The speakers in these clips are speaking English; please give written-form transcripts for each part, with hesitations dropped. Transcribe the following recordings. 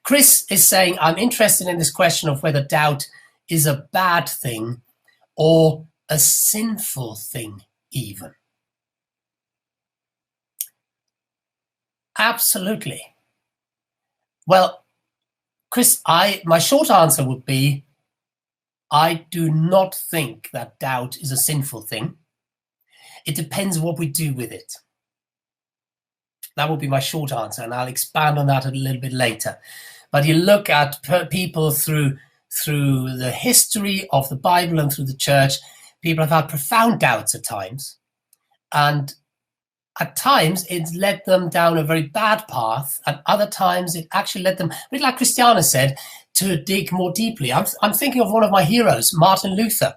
Chris is saying, I'm interested in this question of whether doubt is a bad thing or a sinful thing even. Absolutely. Well, Chris, my short answer would be, I do not think that doubt is a sinful thing. It depends what we do with it. That would be my short answer, and I'll expand on that a little bit later. But you look at people through the history of the Bible and through the church, people have had profound doubts at times. And at times, it led them down a very bad path. At other times, it actually led them, a bit like Christiana said, to dig more deeply. I'm thinking of one of my heroes, Martin Luther,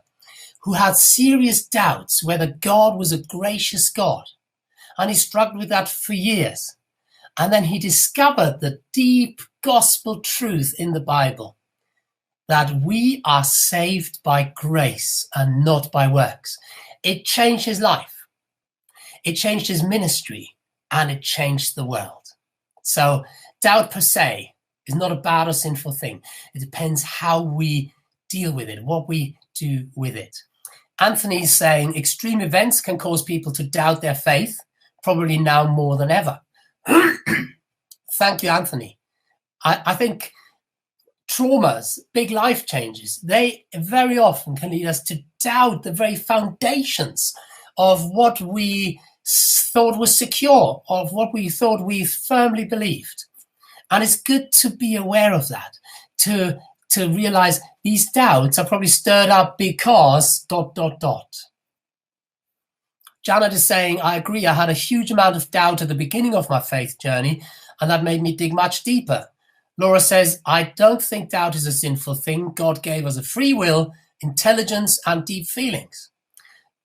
who had serious doubts whether God was a gracious God. And he struggled with that for years. And then he discovered the deep gospel truth in the Bible, that we are saved by grace and not by works. It changed his life. It changed his ministry, and it changed the world. So doubt per se is not a bad or sinful thing. It depends how we deal with it, what we do with it. Anthony is saying extreme events can cause people to doubt their faith, probably now more than ever. Thank you, Anthony. I think traumas, big life changes, they very often can lead us to doubt the very foundations of what we thought was secure, of what we thought we firmly believed. And it's good to be aware of that, to realize these doubts are probably stirred up because ... Janet is saying, I agree, I had a huge amount of doubt at the beginning of my faith journey, and that made me dig much deeper. Laura says, I don't think doubt is a sinful thing. God gave us a free will, intelligence, and deep feelings.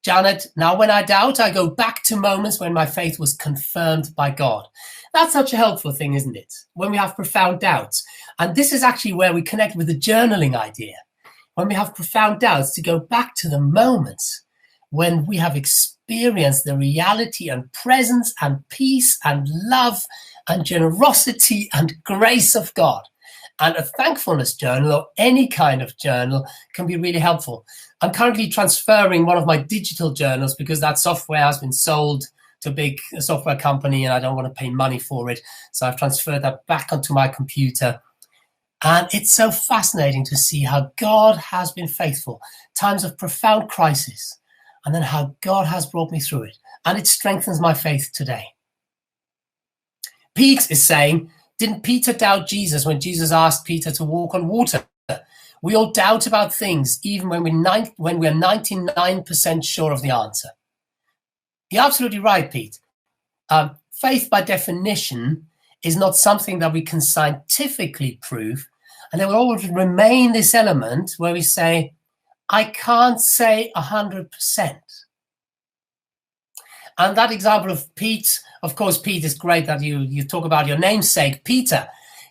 Janet, now when I doubt, I go back to moments when my faith was confirmed by God. That's such a helpful thing, isn't it? When we have profound doubts. And this is actually where we connect with the journaling idea. When we have profound doubts, to go back to the moments when we have experienced the reality and presence and peace and love and generosity and grace of God. And a thankfulness journal or any kind of journal can be really helpful. I'm currently transferring one of my digital journals because that software has been sold to a big software company and I don't want to pay money for it. So I've transferred that back onto my computer. And it's so fascinating to see how God has been faithful, times of profound crisis, and then how God has brought me through it. And it strengthens my faith today. Pete is saying, didn't Peter doubt Jesus when Jesus asked Peter to walk on water? We all doubt about things, even when we're 99% sure of the answer. You're absolutely right, Pete. Faith, by definition, is not something that we can scientifically prove. And there will always remain this element where we say, I can't say 100%. And that example of Pete, of course, Pete, is great that you talk about your namesake, Peter,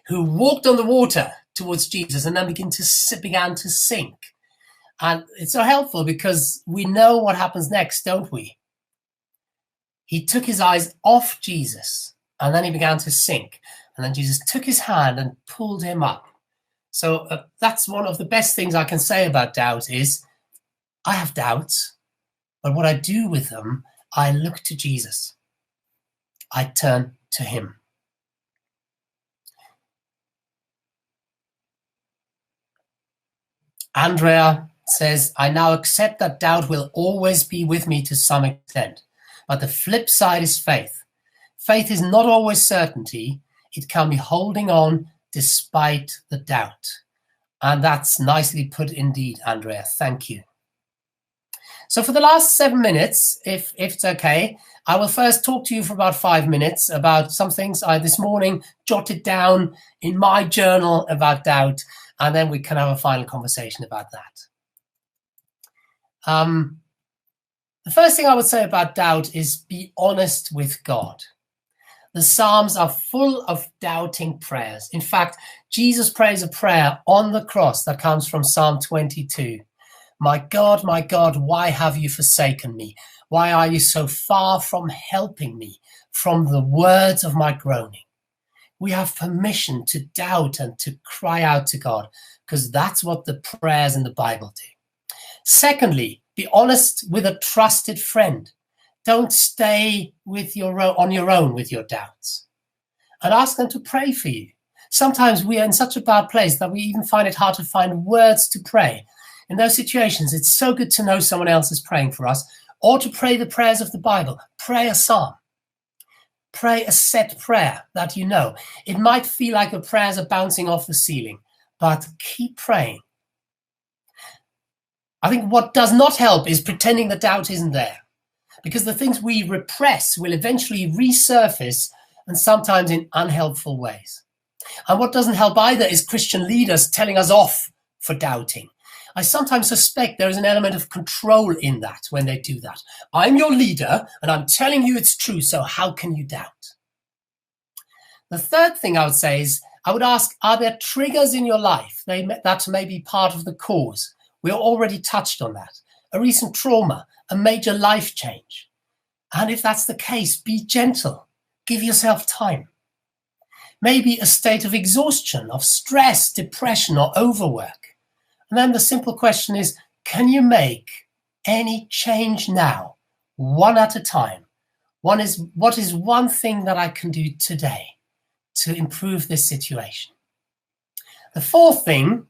who walked on the water towards Jesus and then began to sink. And it's so helpful because we know what happens next, don't we? He took his eyes off Jesus and then he began to sink. And then Jesus took his hand and pulled him up. So that's one of the best things I can say about doubt is I have doubts, but what I do with them, I look to Jesus. I turn to him. Andrea says, I now accept that doubt will always be with me to some extent, but the flip side is faith. Faith is not always certainty. It can be holding on despite the doubt. And that's nicely put indeed, Andrea. Thank you. So for the last 7 minutes, if it's okay, I will first talk to you for about 5 minutes about some things I this morning jotted down in my journal about doubt, and then we can have a final conversation about that. The first thing I would say about doubt is be honest with God. The Psalms are full of doubting prayers. In fact, Jesus prays a prayer on the cross that comes from Psalm 22. My God, why have you forsaken me? Why are you so far from helping me, from the words of my groaning? we have permission to doubt and to cry out to God, because that's what the prayers in the Bible do. Secondly, be honest with a trusted friend. Don't stay on your own with your doubts, and ask them to pray for you. Sometimes we are in such a bad place that we even find it hard to find words to pray. In those situations, it's so good to know someone else is praying for us, or to pray the prayers of the Bible. Pray a psalm. Pray a set prayer that you know. It might feel like the prayers are bouncing off the ceiling, but keep praying. I think what does not help is pretending that doubt isn't there, because the things we repress will eventually resurface, and sometimes in unhelpful ways. And what doesn't help either is Christian leaders telling us off for doubting. I sometimes suspect there is an element of control in that when they do that. I'm your leader and I'm telling you it's true, so how can you doubt? The third thing I would say is, I would ask, are there triggers in your life that may be part of the cause? We already touched on that. A recent trauma, a major life change. And if that's the case, be gentle. Give yourself time. Maybe a state of exhaustion, of stress, depression, or overwork. And then the simple question is, can you make any change now, one at a time? What is one thing that I can do today to improve this situation? The fourth thing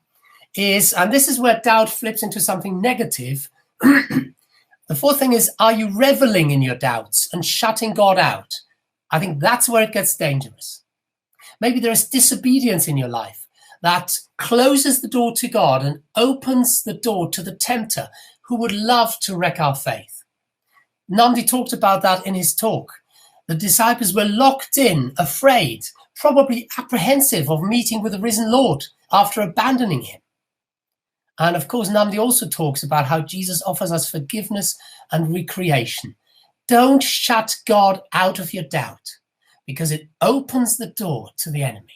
is, and this is where doubt flips into something negative, the fourth thing is, are you reveling in your doubts and shutting God out? I think that's where it gets dangerous. Maybe there is disobedience in your life that closes the door to God and opens the door to the tempter who would love to wreck our faith. Nandi talked about that in his talk. The disciples were locked in, afraid, probably apprehensive of meeting with the risen Lord after abandoning him. And of course, Nandi also talks about how Jesus offers us forgiveness and recreation. Don't shut God out of your doubt, because it opens the door to the enemy.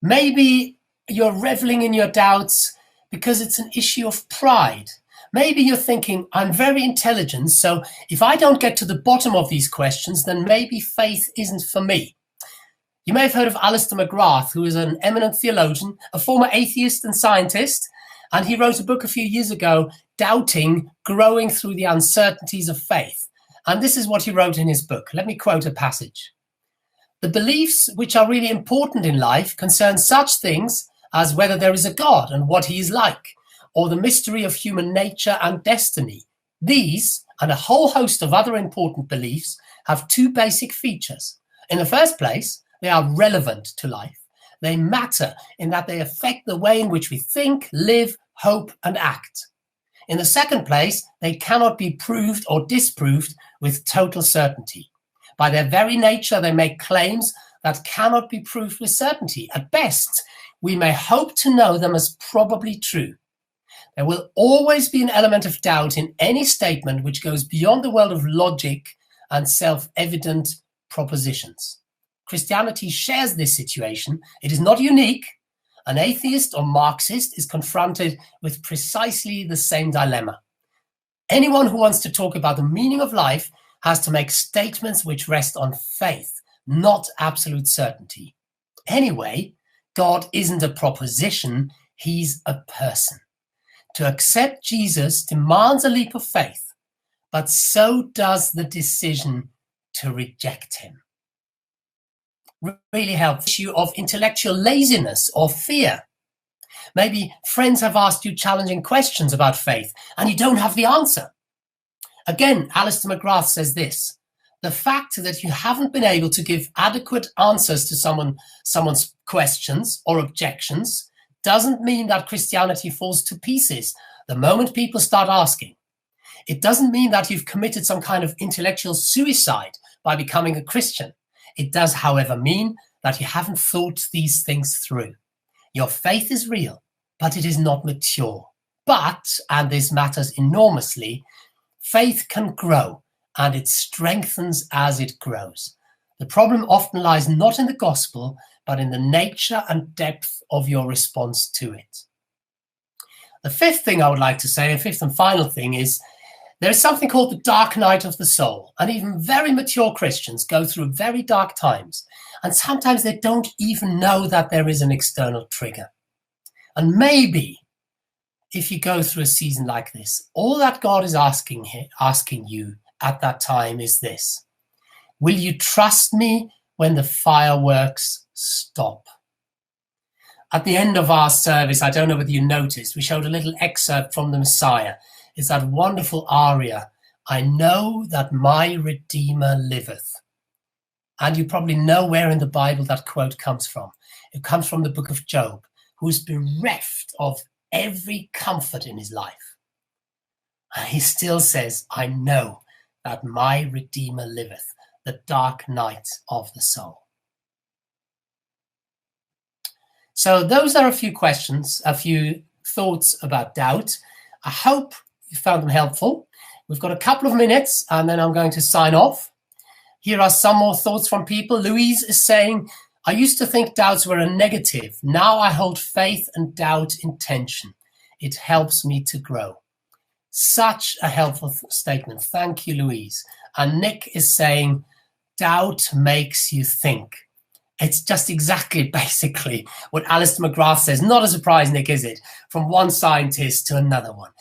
Maybe you're reveling in your doubts because it's an issue of pride. Maybe you're thinking, I'm very intelligent, so if I don't get to the bottom of these questions, then maybe faith isn't for me. You may have heard of Alister MacGrath, who is an eminent theologian, a former atheist and scientist, and he wrote a book a few years ago, Doubting, Growing Through the Uncertainties of Faith. And this is what he wrote in his book. Let me quote a passage. The beliefs which are really important in life concern such things as whether there is a God and what he is like, or the mystery of human nature and destiny. These, and a whole host of other important beliefs, have two basic features. In the first place, they are relevant to life. They matter in that they affect the way in which we think, live, hope, and act. In the second place, they cannot be proved or disproved with total certainty. By their very nature, they make claims that cannot be proved with certainty. At best, we may hope to know them as probably true. There will always be an element of doubt in any statement which goes beyond the world of logic and self-evident propositions. Christianity shares this situation. It is not unique. An atheist or Marxist is confronted with precisely the same dilemma. Anyone who wants to talk about the meaning of life has to make statements which rest on faith, not absolute certainty. Anyway, God isn't a proposition, he's a person. To accept Jesus demands a leap of faith, but so does the decision to reject him. Really helps. The issue of intellectual laziness or fear. Maybe friends have asked you challenging questions about faith and you don't have the answer. Again, Alister MacGrath says this: the fact that you haven't been able to give adequate answers to someone's questions or objections doesn't mean that Christianity falls to pieces the moment people start asking. It doesn't mean that you've committed some kind of intellectual suicide by becoming a Christian. It does, however, mean that you haven't thought these things through. Your faith is real, but it is not mature. But, and this matters enormously, faith can grow, and it strengthens as it grows. The problem often lies not in the gospel, but in the nature and depth of your response to it. The fifth thing I would like to say, a fifth and final thing, is There is something called the dark night of the soul, and even very mature Christians go through very dark times, and sometimes they don't even know that there is an external trigger. And maybe if you go through a season like this, all that God is asking you at that time is this: will you trust me when the fireworks stop? At the end of our service, I don't know whether you noticed, we showed a little excerpt from the Messiah. It's that wonderful aria, "I know that my Redeemer liveth." And you probably know where in the Bible that quote comes from. It comes from the book of Job, who's bereft of every comfort in his life. And he still says, "I know that my Redeemer liveth," the dark night of the soul. So those are a few questions, a few thoughts about doubt. I hope you found them helpful. We've got a couple of minutes and then I'm going to sign off. Here are some more thoughts from people. Louise is saying, "I used to think doubts were a negative. Now I hold faith and doubt in tension. It helps me to grow." Such a helpful statement. Thank you, Louise. And Nick is saying, "Doubt makes you think." It's just exactly, basically, what Alister MacGrath says. Not a surprise, Nick, is it? From one scientist to another one.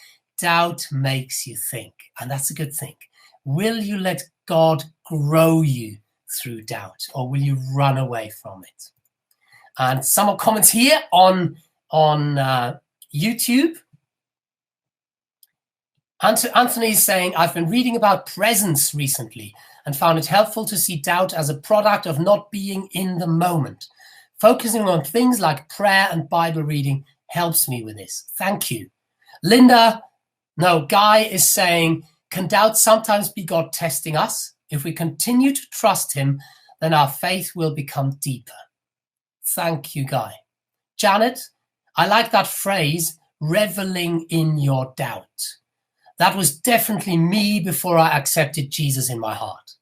Doubt makes you think, and that's a good thing. Will you let God grow you through doubt, or will you run away from it? And some more comments here on YouTube. Anthony is saying, "I've been reading about presence recently and found it helpful to see doubt as a product of not being in the moment. Focusing on things like prayer and Bible reading helps me with this. Thank you." Guy is saying, "Can doubt sometimes be God testing us? If we continue to trust him, then our faith will become deeper." Thank you, Guy. Janet, I like that phrase, "reveling in your doubt." That was definitely me before I accepted Jesus in my heart.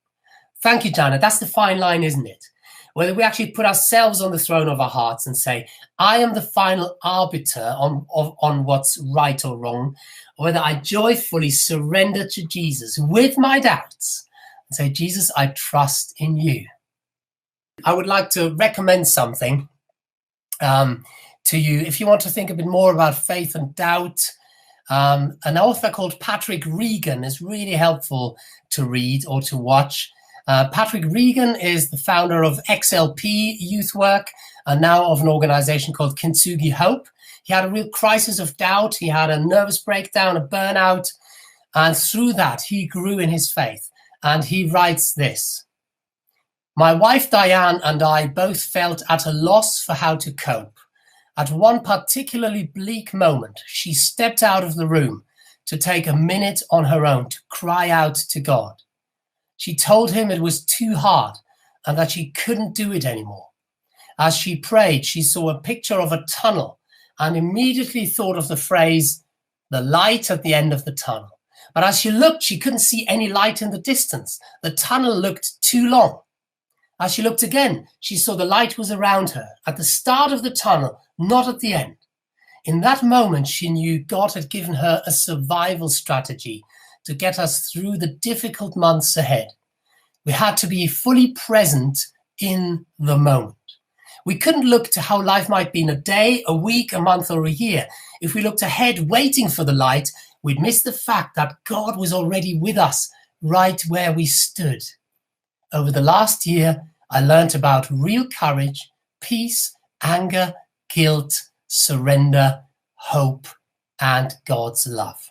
Thank you, Janet. That's the fine line, isn't it? Whether we actually put ourselves on the throne of our hearts and say, "I am the final arbiter on what's right or wrong," or whether I joyfully surrender to Jesus with my doubts and say, "Jesus, I trust in you." I would like to recommend something to you. If you want to think a bit more about faith and doubt, an author called Patrick Regan is really helpful to read or to watch. Patrick Regan is the founder of XLP Youth Work and now of an organization called Kintsugi Hope. He had a real crisis of doubt. He had a nervous breakdown, a burnout, and through that he grew in his faith. And he writes this: "My wife Diane and I both felt at a loss for how to cope. At one particularly bleak moment, she stepped out of the room to take a minute on her own to cry out to God. She told him it was too hard and that she couldn't do it anymore. As she prayed, she saw a picture of a tunnel and immediately thought of the phrase, 'the light at the end of the tunnel.' But as she looked, she couldn't see any light in the distance. The tunnel looked too long. As she looked again, she saw the light was around her, at the start of the tunnel, not at the end. In that moment, she knew God had given her a survival strategy to get us through the difficult months ahead. We had to be fully present in the moment. We couldn't look to how life might be in a day, a week, a month, or a year. If we looked ahead, waiting for the light, we'd miss the fact that God was already with us right where we stood. Over the last year, I learned about real courage, peace, anger, guilt, surrender, hope, and God's love."